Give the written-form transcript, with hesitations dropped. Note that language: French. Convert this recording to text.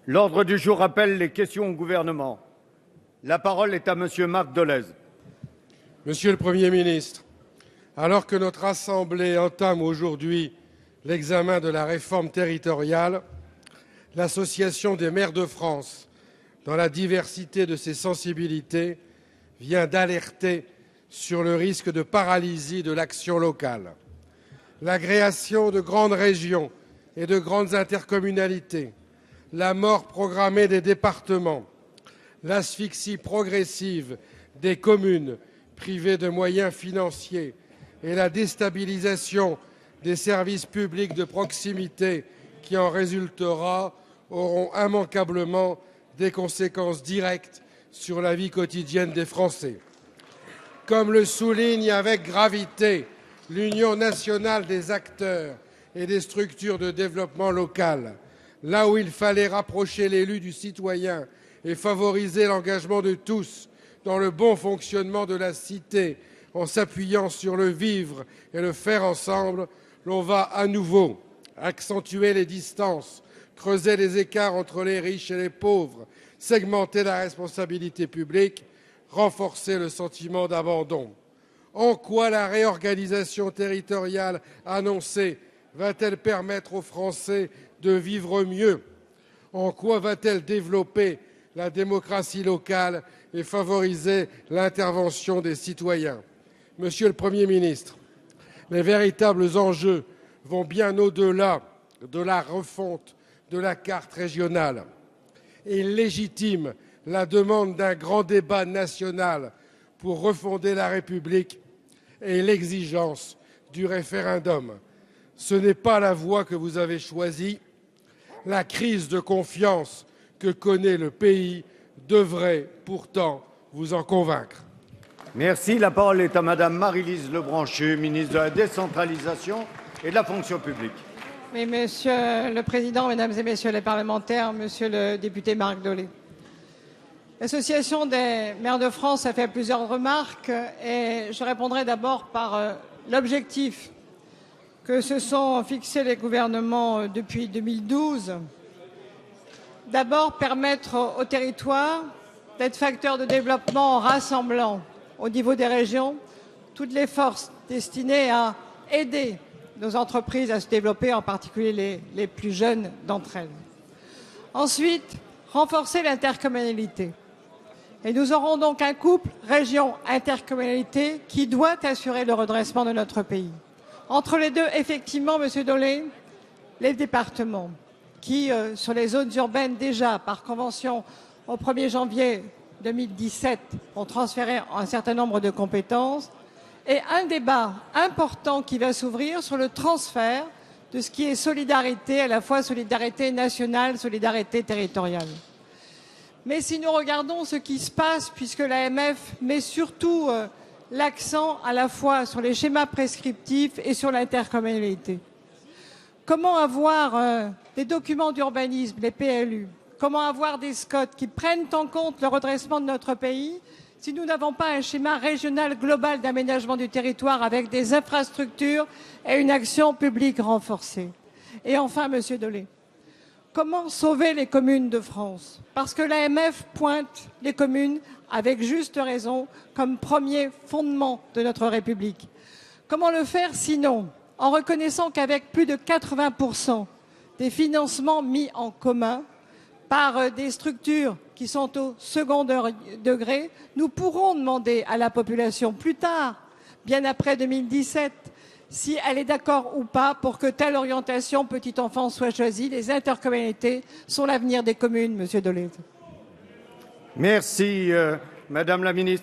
L'ordre du jour appelle les questions au gouvernement. La parole est à monsieur Marc Dolez. Monsieur le Premier ministre, alors que notre Assemblée entame aujourd'hui l'examen de la réforme territoriale, l'Association des maires de France, dans la diversité de ses sensibilités, vient d'alerter sur le risque de paralysie de l'action locale. La création de grandes régions et de grandes intercommunalités, la mort programmée des départements, l'asphyxie progressive des communes privées de moyens financiers et la déstabilisation des services publics de proximité qui en résultera auront immanquablement des conséquences directes sur la vie quotidienne des Français. Comme le souligne avec gravité l'Union nationale des acteurs et des structures de développement local, là où il fallait rapprocher l'élu du citoyen et favoriser l'engagement de tous dans le bon fonctionnement de la cité en s'appuyant sur le vivre et le faire ensemble, l'on va à nouveau accentuer les distances, creuser les écarts entre les riches et les pauvres, segmenter la responsabilité publique, renforcer le sentiment d'abandon. En quoi la réorganisation territoriale annoncée va-t-elle permettre aux Français de vivre mieux? En quoi va-t-elle développer la démocratie locale et favoriser l'intervention des citoyens? Monsieur le Premier ministre, les véritables enjeux vont bien au-delà de la refonte de la carte régionale. Et il légitime la demande d'un grand débat national pour refonder la République et l'exigence du référendum. Ce n'est pas la voie que vous avez choisie. La crise de confiance que connaît le pays devrait pourtant vous en convaincre. Merci. La parole est à madame Maryse Lebranchu, ministre de la décentralisation et de la fonction publique. Mais Monsieur le Président, Mesdames et Messieurs les parlementaires, Monsieur le député Marc Dolez, l'Association des maires de France a fait plusieurs remarques et je répondrai d'abord par l'objectif que se sont fixés les gouvernements depuis 2012. D'abord, permettre aux territoires d'être facteurs de développement en rassemblant au niveau des régions toutes les forces destinées à aider nos entreprises à se développer, en particulier les plus jeunes d'entre elles. Ensuite, renforcer l'intercommunalité. Et nous aurons donc un couple région-intercommunalité qui doit assurer le redressement de notre pays. Entre les deux, effectivement, Monsieur Dolez, les départements qui, sur les zones urbaines déjà, par convention, au 1er janvier 2017, ont transféré un certain nombre de compétences, et un débat important qui va s'ouvrir sur le transfert de ce qui est solidarité, à la fois solidarité nationale, solidarité territoriale. Mais si nous regardons ce qui se passe, puisque l'AMF met surtout l'accent à la fois sur les schémas prescriptifs et sur l'intercommunalité, comment avoir des documents d'urbanisme, les PLU, comment avoir des SCOT qui prennent en compte le redressement de notre pays si nous n'avons pas un schéma régional global d'aménagement du territoire avec des infrastructures et une action publique renforcée? Et enfin, Monsieur Dolez, comment sauver les communes de France? Parce que l'AMF pointe les communes, avec juste raison, comme premier fondement de notre République. Comment le faire sinon en reconnaissant qu'avec plus de 80% des financements mis en commun par des structures qui sont au second degré, nous pourrons demander à la population plus tard, bien après 2017, si elle est d'accord ou pas pour que telle orientation petite enfance soit choisie. Les intercommunalités sont l'avenir des communes, Monsieur Dolez. Merci, Madame la Ministre.